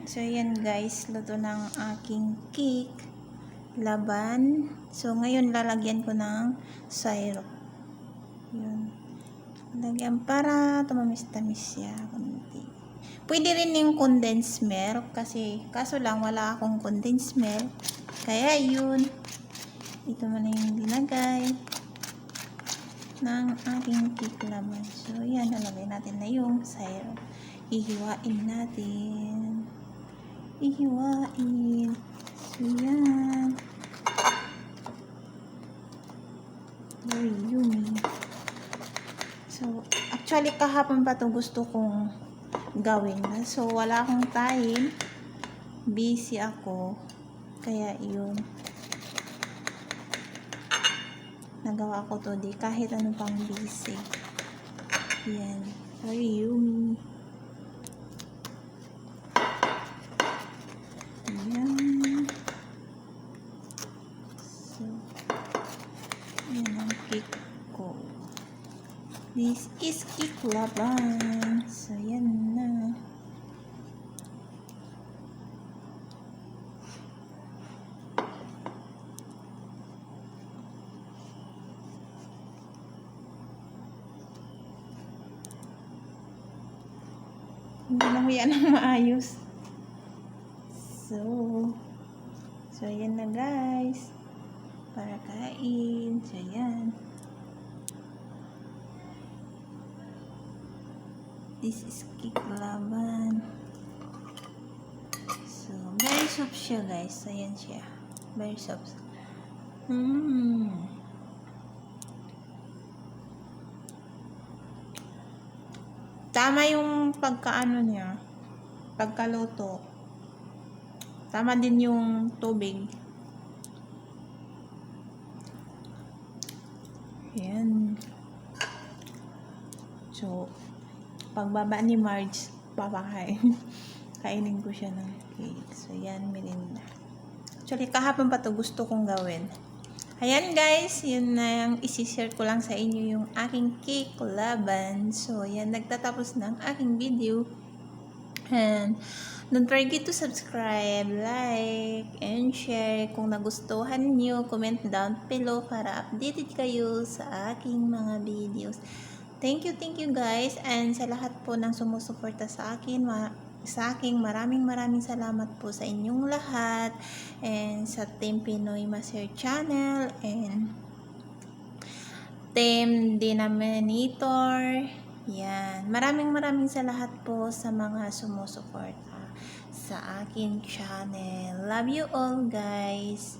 So, yan guys, luto ng aking cake, laban. So, ngayon lalagyan ko ng syrup. Yun. Lagyan para tumamis-tamis siya. Pwede rin yung condensed milk kasi kaso lang wala akong condensed milk. Kaya yun. Ito mo na yung dinagay ng aking cake laban. So, yan. Nalagay natin na yung syrup. Hihiwain natin. Hihiwain. So, yan. Very yummy. So, actually, kahapon pa to gusto kong gawin na. So, wala akong time. Busy ako. Kaya, yun. Nagawa ko to di kahit ano pang busy. Yan. Very yummy. Yan. So, yan ang cake ko. This is cake laban. So, yan na. Hindi na huya ng maayos. So, yan na guys. Para kain. So, yan. This is cake laban. So, very soft siya guys. So, yan siya. Very soft. Tama yung pagkaano niya. Pagkaluto. Tama din yung tubig. Yan. So, pagbaba ni Marge, papakain. Kainin ko siya ng cake. So, yan, merinda. Actually, kahapon pa to gusto kong gawin. Ayan guys, yun na yung isi-share ko lang sa inyo yung aking cake laban. So, yan, nagtatapos ng aking video. And, don't forget to subscribe, like, and share. Kung nagustuhan nyo, comment down below para updated kayo sa aking mga videos. Thank you guys. And sa lahat po ng sumusuporta sa akin, maraming salamat po sa inyong lahat. And sa Team Pinoy Master Channel and Team Denominator. Yan. Maraming sa lahat po sa mga sumusuporta sa akin channel. Love you all guys.